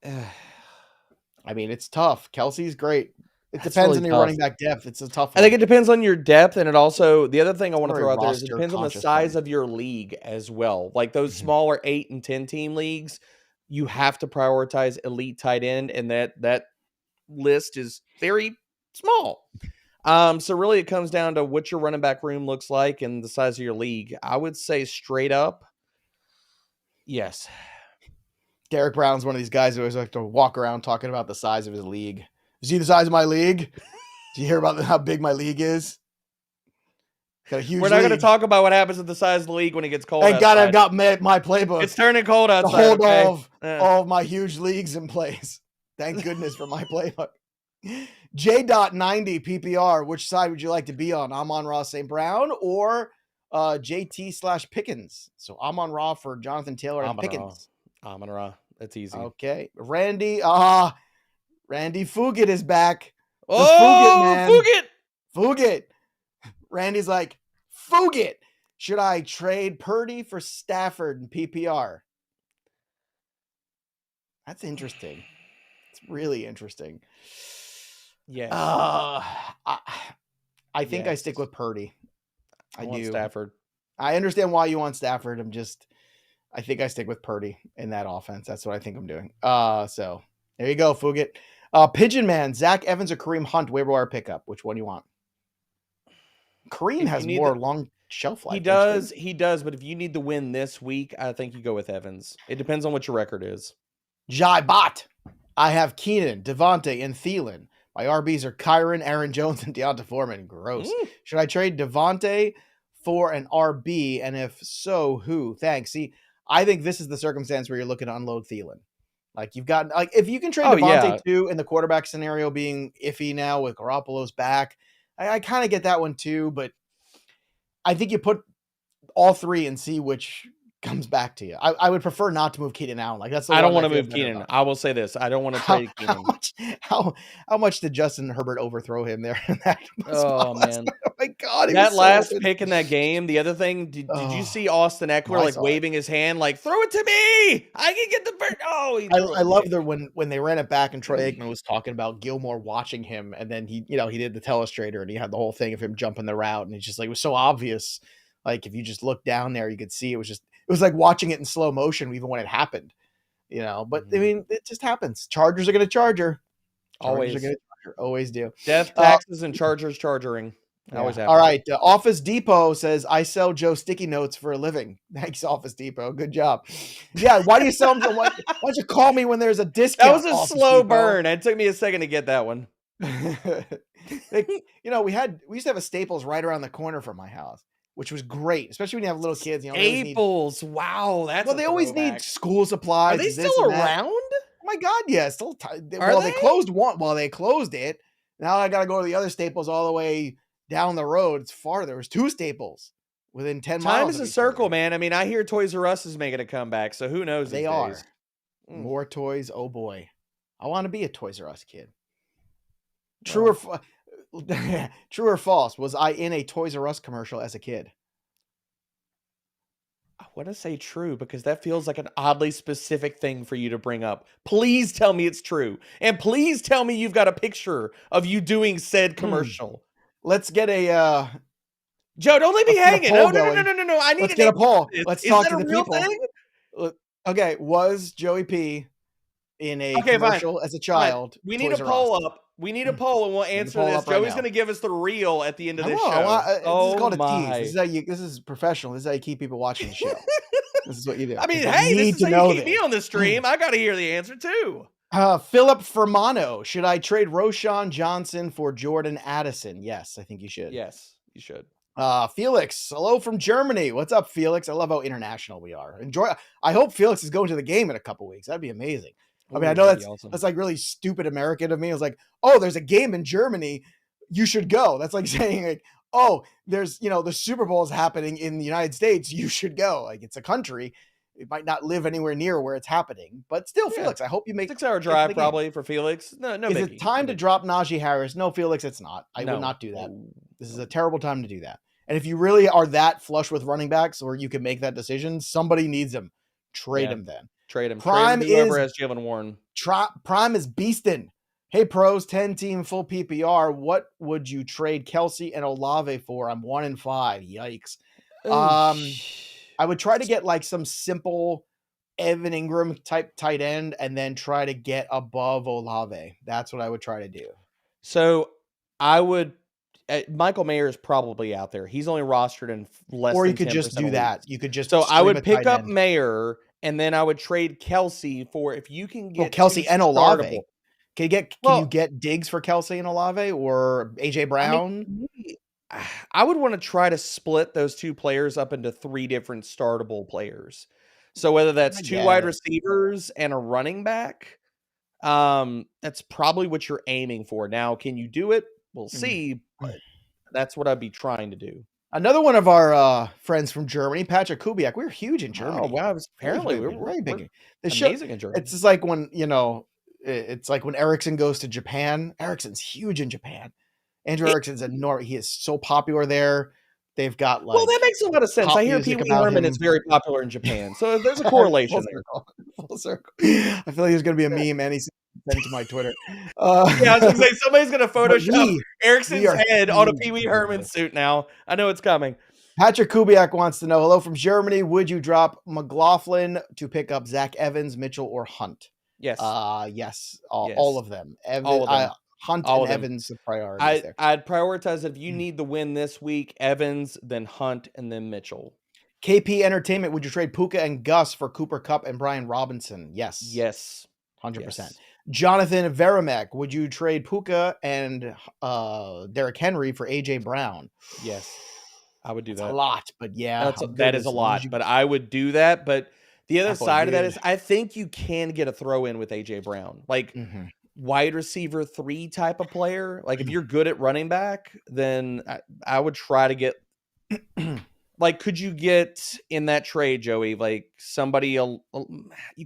I mean, it's tough. Kelce's great. It depends on your running back depth. It's a tough one. I think it depends on your depth, and it also, the other thing I want to Very throw out there is it roster depends on the conscious size one. of your league as well. Like those smaller 8 and 10 team leagues, you have to prioritize elite tight end, and that list is very small. So really it comes down to what your running back room looks like and the size of your league. I would say straight up, yes. Derek Brown's one of these guys who always like to walk around talking about the size of his league. You see the size of my league? Do you hear about how big my league is? Got a huge We're not going to league. talk about what happens at the size of the league when it gets cold Thank God outside. I've got my playbook. It's turning cold to outside. hold Okay? all of my huge leagues in place. Thank goodness for my playbook. J.90 PPR. Which side would you like to be on? Amon-Ra St. Brown or JT/Pickens? So Amon-Ra for Jonathan Taylor and Pickens. Amon-Ra. That's easy. Okay. Randy Fugit is back. Fugit. Fugit. Randy's like, Fugit. Should I trade Purdy for Stafford in PPR? That's interesting. It's really interesting. Yes. I think I Yes. stick with Purdy. I want do. Stafford. I understand why you want Stafford. I think I stick with Purdy in that offense. That's what I think I'm doing. So there you go, Fugit. Pigeon Man, Zach Evans or Kareem Hunt, waiver wire pickup. Which one you want? Kareem has more long shelf life. He does, but if you need the win this week, I think you go with Evans. It depends on what your record is. Jai Bot. I have Keenan, Devontae, and Thielen. My RBs are Kyron, Aaron Jones, and Deonta Foreman. Gross. Should I trade Devontae for an RB? And if so, who? Thanks. See, I think this is the circumstance where you're looking to unload Thielen. Like you've got, like, if you can trade Devontae too, in the quarterback scenario being iffy now with Garoppolo's back, I kind of get that one too. But I think you put all three and see which comes back to you. I would prefer not to move Keenan Allen. Like that's the I don't one want to feel move better Keenan. about. I will say this. I don't want to How, trade Keenan. how much did Justin Herbert overthrow him there? In that Oh, man. Oh my God. He That was last so pick in that game, the other thing, did you see Austin Eckler I like saw waving his hand like, throw it to me? I can get the bird. Oh, he threw I it. love the when they ran it back and Troy Aikman was talking about Gilmore watching him, and then he did the telestrator and he had the whole thing of him jumping the route, and it's just like it was so obvious. Like if you just look down there, you could see it was like watching it in slow motion even when it happened. But I mean, it just happens. Chargers are going to charge her. Always. Always do. Death, taxes, and Chargers charging. Always happens. All right. Office Depot says, I sell Joe sticky notes for a living. Thanks, Office Depot. Good job. Yeah. Why do you sell them? Why don't you call me when there's a discount? That was a slow burn. It took me a second to get that one. We used to have a Staples right around the corner from my house, which was great, especially when you have little kids. Staples. Wow. They always need school supplies. Are they still around? Oh my God, yeah. Still they closed one. Well, they closed it. Now I got to go to the other Staples all the way down the road. It's far. There was 2 Staples within 10 miles. Time is a circle, man. I mean, I hear Toys R Us is making a comeback, so who knows? They are. More toys. Oh boy. I want to be a Toys R Us kid. True or false? Was I in a Toys R Us commercial as a kid? I want to say true because that feels like an oddly specific thing for you to bring up. Please tell me it's true. And please tell me you've got a picture of you doing said commercial. Let's get a Joe, don't leave me hanging. No. I need to get a poll. Let's talk to the people. Thing? Okay, was Joey P in a commercial as a child? We need a poll up. We need a poll and we'll answer this. Joey's going to give us the reel at the end of this show. This is called a tease. This is professional. This is how you keep people watching the show. This is what you do. I mean, hey, this is how you keep me on the stream. I got to hear the answer too. Philip Fermano. Should I trade Roshan Johnson for Jordan Addison? Yes, I think you should. Yes, you should. Felix, hello from Germany. What's up, Felix? I love how international we are. I hope Felix is going to the game in a couple weeks. That'd be amazing. I mean, I know that's like really stupid American of me. I was like, oh, there's a game in Germany. You should go. That's like saying like, oh, there's, the Super Bowl is happening in the United States. You should go. Like it's a country. It might not live anywhere near where it's happening, but still, Felix, I hope you make 6-hour drive probably for Felix. No, is it time to drop Najee Harris? No, Felix, it's not. I would not do that. This is a terrible time to do that. And if you really are that flush with running backs or you can make that decision, somebody needs him. Trade him then. Trade him. Prime whoever has Jalen Warren. Prime is beastin'. Hey, pros, 10-team full PPR. What would you trade Kelce and Olave for? I'm 1-5. Yikes. I would try to get like some simple Evan Ingram type tight end and then try to get above Olave. That's what I would try to do. So I would. Michael Mayer is probably out there. He's only rostered in less. Or you could just do that. You could just. So I would pick up Mayer and then I would trade Kelce for if you can get Kelce and Olave. Can you get Diggs for Kelce and Olave or AJ Brown? I would want to try to split those 2 players up into 3 different startable players. So whether that's 2 wide receivers and a running back, that's probably what you're aiming for. Now, can you do it? We'll see. But that's what I'd be trying to do. Another one of our friends from Germany, Patrick Kubiak. We're huge in Germany. Oh, wow. Apparently, we're very big. Amazing in Germany. It's just like when, it's like when Erickson goes to Japan. Erickson's huge in Japan. Andrew Erickson's enormous. He is so popular there. They've got like. Well, that makes a lot of sense. I hear Pee Wee Herman is very popular in Japan. So there's a correlation there. Full circle. I feel like there's going to be a meme and he's sent to my Twitter. Yeah, I was going to say, somebody's going to Photoshop Erickson's head on a Pee Wee Herman suit now. I know it's coming. Patrick Kubiak wants to know, hello from Germany. Would you drop McLaughlin to pick up Zach Evans, Mitchell, or Hunt? Yes. Yes. All of them. All of them. Hunt and Evans the priorities there. I'd prioritize if you need the win this week, Evans, then Hunt, and then Mitchell. KP Entertainment, would you trade Puka and Gus for Cooper Kupp and Brian Robinson? Yes. Yes. 100%. Yes. Jonathan Veramek, would you trade Puka and Derrick Henry for AJ Brown? Yes. I would do that. A lot, but yeah. That is a lot, but I would do that. But the other side of that is I think you can get a throw in with AJ Brown. Like, wide receiver 3 type of player. Like if you're good at running back, then I would try to get like, could you get in that trade, Joey? Like somebody, you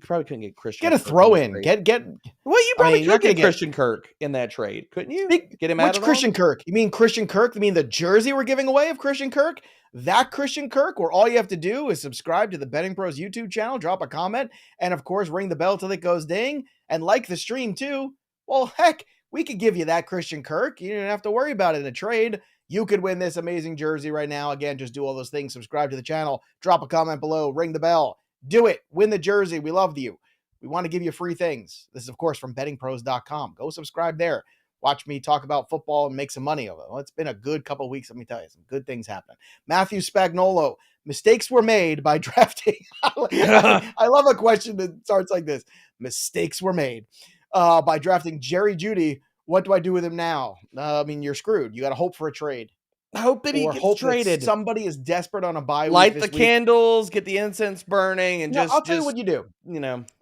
probably couldn't get Christian. Get a Kirk throw in. in. Get. Well, you probably you're not could gonna get Christian Kirk in that trade, couldn't you? Get him out Which of Christian Kirk? You mean Christian Kirk? You mean the jersey we're giving away of Christian Kirk? That Christian Kirk, where all you have to do is subscribe to the Betting Pros YouTube channel, drop a comment, and of course, ring the bell till it goes ding, and like the stream too. Well, heck, we could give you that Christian Kirk. You don't have to worry about it in a trade. You could win this amazing jersey right now. Again, just do all those things. Subscribe to the channel, drop a comment below, ring the bell. Do it. Win the jersey. We love you. We want to give you free things. This is, of course, from bettingpros.com. Go subscribe there. Watch me talk about football and make some money of it. Well, it's been a good couple of weeks. Let me tell you, some good things happen. Matthew Spagnolo, mistakes were made by drafting. I love a question that starts like this. Mistakes were made by drafting Jerry Jeudy. What do I do with him now? I mean, you're screwed. You got to hope for a trade. I hope that he gets traded. Somebody is desperate on a bye week. Light the candles, get the incense burning, and I'll tell you what you do.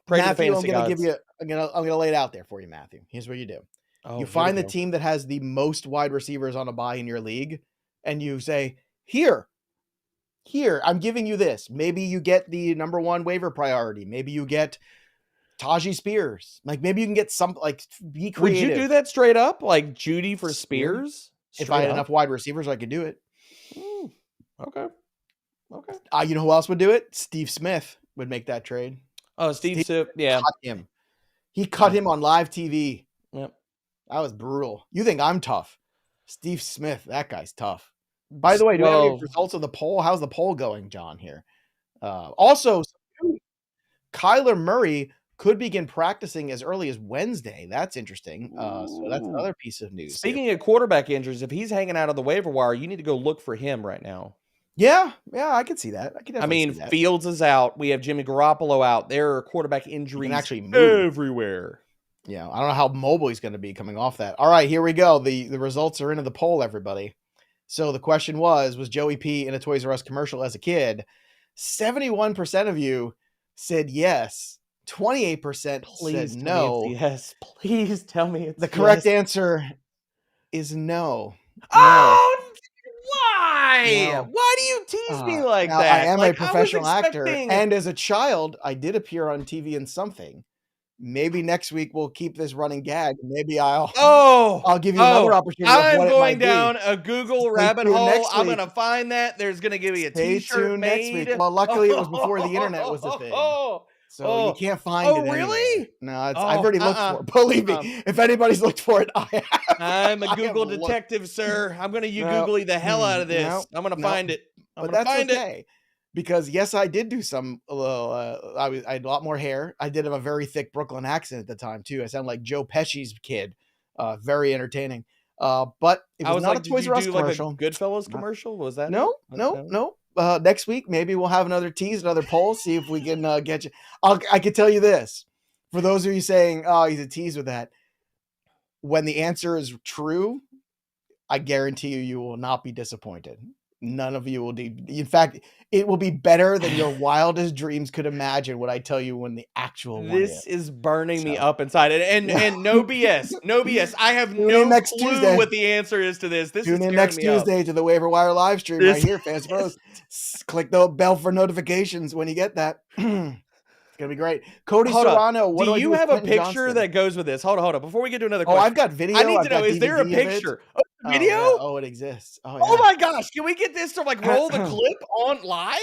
Pray Matthew, to the fantasy gods. I'm gonna lay it out there for you, Matthew. Here's what you do. You find the team that has the most wide receivers on a bye in your league, and you say, here, I'm giving you this. Maybe you get the number one waiver priority. Maybe you get Tajee Spears. Like, maybe you can get some, like, be creative. Would you do that straight up? Like Jeudy for Spears? If I had enough wide receivers, I could do it. Okay. You know who else would do it? Steve Smith would make that trade. Oh, Steve Smith. Yeah. Cut him. He cut him on live TV. Yep. That was brutal. You think I'm tough? Steve Smith, that guy's tough. By the way, do we have any results of the poll? How's the poll going, John, here? Also, Kyler Murray could begin practicing as early as Wednesday. That's interesting. So that's another piece of news. Speaking of quarterback injuries, if he's hanging out of the waiver wire, you need to go look for him right now. Yeah, I can see that. I mean, Fields is out. We have Jimmy Garoppolo out. There are quarterback injuries actually move everywhere. Yeah, I don't know how mobile he's going to be coming off that. All right, here we go. The results are into the poll, everybody. So the question was Joey P in a Toys R Us commercial as a kid? 71% of you said yes. 28% said no. Yes, please tell me it's the correct answer is no. Oh, why? No. Why do you tease me like that? I am a professional actor, and as a child, I did appear on TV in something. Maybe next week we'll keep this running gag. Maybe I'll give you another opportunity. I'm going down a Google rabbit hole. I'm going to find that. There's going to give me a T-shirt made. Next week. Well, luckily it was before the internet was a thing. So you can't find it anywhere. Really? No, I've already looked for it. Believe me, if anybody's looked for it, I have. I'm a Google detective, sir. I'm going to Googly the hell out of this. I'm going to find it. But that's okay. Because yes, I did do some. I had a lot more hair. I did have a very thick Brooklyn accent at the time too. I sound like Joe Pesci's kid. Very entertaining. But it was not a Toys R Us commercial. Like a Goodfellas commercial? Was that? No. Next week, maybe we'll have another tease, another poll, see if we can get you. I can tell you this. For those of you saying, oh, he's a tease with that. When the answer is true, I guarantee you will not be disappointed. None of you will be. In fact, it will be better than your wildest dreams could imagine what I tell you when the actual one This is burning me up inside. And no BS. No BS. I have no clue what the answer is to this. Tune in next Tuesday to the Waiver Wire live stream right here, FantasyPros. Click the bell for notifications when you get that. It's going to be great. Cody Serrano, what do you have a picture that goes with this? Hold on. Before we get to another question. I've got video. I need to know, is there a picture? Video? It exists. Oh my gosh. Can we get this to roll the clip on live?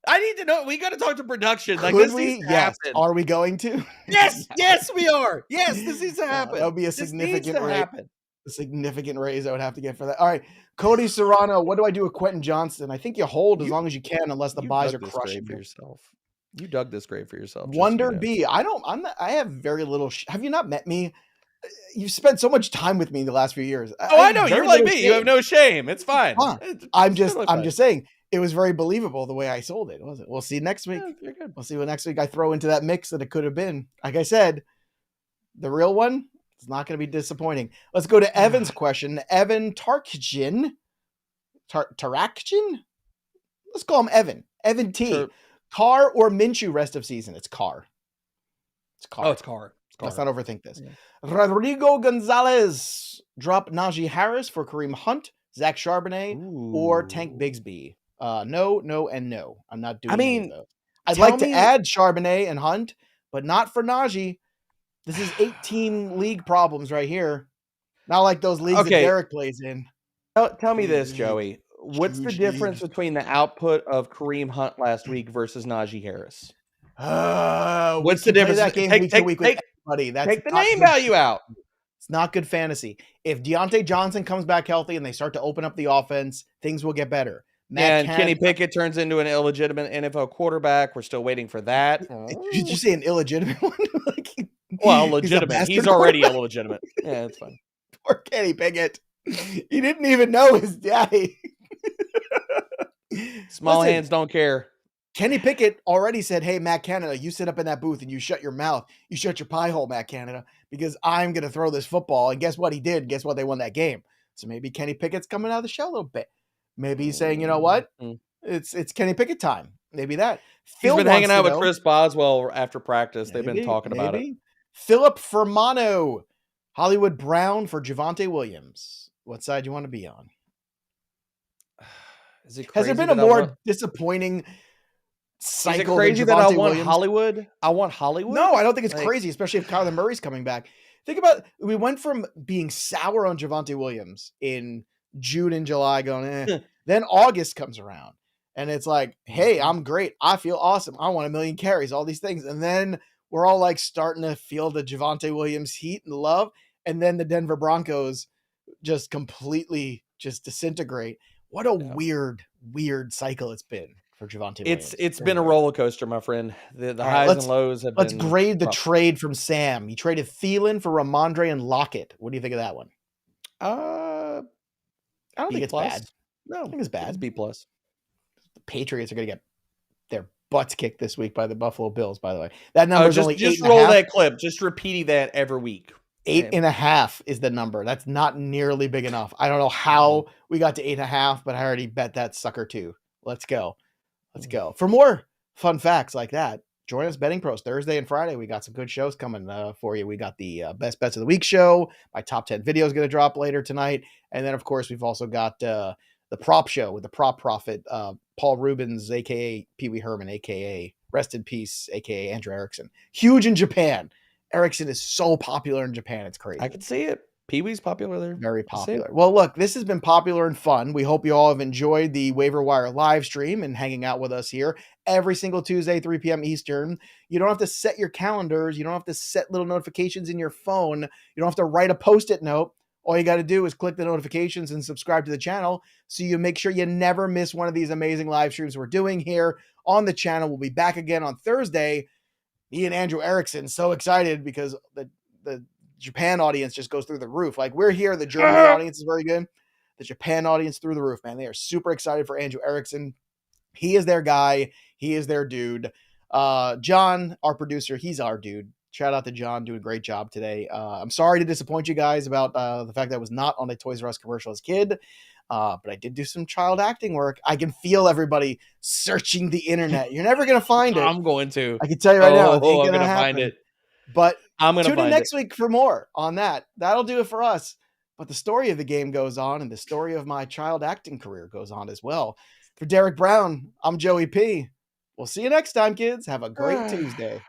I need to know. We got to talk to production. This needs to happen. Are we going to? Yes, we are. Yes, this needs to happen. That would be a significant raise I would have to get for that. All right. Cody Serrano, what do I do with Quentin Johnston? I think you hold as long as you can, unless the buys are crushing for yourself. You dug this grave for yourself. Wonder B. I have very little. Have you not met me? You've spent so much time with me the last few years. I know. You're like me. Shame. You have no shame. It's fine. I'm just saying it was very believable the way I sold it, wasn't it? We'll see next week. Yeah, you're good. We'll see what next week I throw into that mix that it could have been. Like I said, the real one is not going to be disappointing. Let's go to Evan's question. Evan Tarakchin. Tarakchin? Let's call him Evan. Evan T. Sure. Carr or Minshew rest of season? It's Carr. It's Carr. Oh, it's Carr. Let's not overthink this. Yeah. Rodrigo Gonzalez drop Najee Harris for Kareem Hunt, Zach Charbonnet, or Tank Bigsby. No, and no. I'm not doing I any of mean, those. I'd tell like to me- add Charbonnet and Hunt, but not for Najee. This is 18 league problems right here. Not like those leagues that Okay. Derek plays in. Tell me this, Joey. What's the Huge difference leagues. between the output of Kareem Hunt last week versus Najee Harris? What's the difference? That game Take- week take- to week take- with everybody. That's Take the not name good. value out. It's not good fantasy. If Deontay Johnson comes back healthy and they start to open up the offense, things will get better. And Kenny Pickett turns into an illegitimate NFL quarterback. We're still waiting for that. Did you say an illegitimate one? Well, legitimate. He's already illegitimate. Yeah, that's fine. Poor Kenny Pickett. He didn't even know his daddy. Small hands don't care. Kenny Pickett already said, hey, Matt Canada, you sit up in that booth and you shut your mouth. You shut your pie hole, Matt Canada, because I'm going to throw this football. And guess what he did? Guess what? They won that game. So maybe Kenny Pickett's coming out of the shell a little bit. Maybe he's saying, you know what? It's Kenny Pickett time. Maybe that. He's been hanging out with Chris Boswell after practice. They've been talking about it. Philip Fermano, Hollywood Brown for Javonte Williams. What side do you want to be on? Has there been a more disappointing cycle? Is it crazy that I want Hollywood? I want Hollywood? No, I don't think it's crazy, especially if Kyler Murray's coming back. Think about it. We went from being sour on Javonte Williams in June and July going, then August comes around and it's like, hey, I'm great. I feel awesome. I want 1 million carries, all these things. And then we're all like starting to feel the Javonte Williams heat and love. And then the Denver Broncos just completely just disintegrate. What a weird cycle it's been for Javonte Williams. It's been a roller coaster, my friend. The highs and lows have been. Let's grade the trade from Sam. He traded Thielen for Ramondre and Lockett. What do you think of that one? I don't think it's bad. No, I think it's bad. It's B+. The Patriots are going to get their butts kicked this week by the Buffalo Bills, by the way. That number is only 8.5. Just roll that clip. Just repeating that every week. 8.5 is the number. That's not nearly big enough. I don't know how we got to 8.5, but I already bet that sucker too. Let's go. For more fun facts like that, join us Betting Pros Thursday and Friday. We got some good shows coming for you. We got the Best Bets of the Week show. My top 10 video is going to drop later tonight. And then, of course, we've also got the prop show with the prop prophet, Paul Rubens, a.k.a. Pee Wee Herman, a.k.a. Rest in Peace, a.k.a. Andrew Erickson. Huge in Japan. Erickson is so popular in Japan. It's crazy. I can see it. Pee-wee's popular there. Very popular. Well, look, this has been popular and fun. We hope you all have enjoyed the Waiver Wire live stream and hanging out with us here every single Tuesday, 3 p.m. Eastern. You don't have to set your calendars. You don't have to set little notifications in your phone. You don't have to write a Post-it note. All you got to do is click the notifications and subscribe to the channel so you make sure you never miss one of these amazing live streams we're doing here on the channel. We'll be back again on Thursday. Me and Andrew Erickson, so excited because the Japan audience just goes through the roof. Like, we're here, the Germany audience is very good. The Japan audience through the roof, man. They are super excited for Andrew Erickson. He is their guy. He is their dude. John, our producer, he's our dude. Shout out to John, doing a great job today. I'm sorry to disappoint you guys about the fact that I was not on a Toys R Us commercial as a kid. But I did do some child acting work. I can feel everybody searching the internet. You're never going to find it. I'm going to. I can tell you right now. I'm going to find it. But I'm going to tune in next week for more on that. That'll do it for us. But the story of the game goes on, and the story of my child acting career goes on as well. For Derek Brown, I'm Joey P. We'll see you next time, kids. Have a great Tuesday.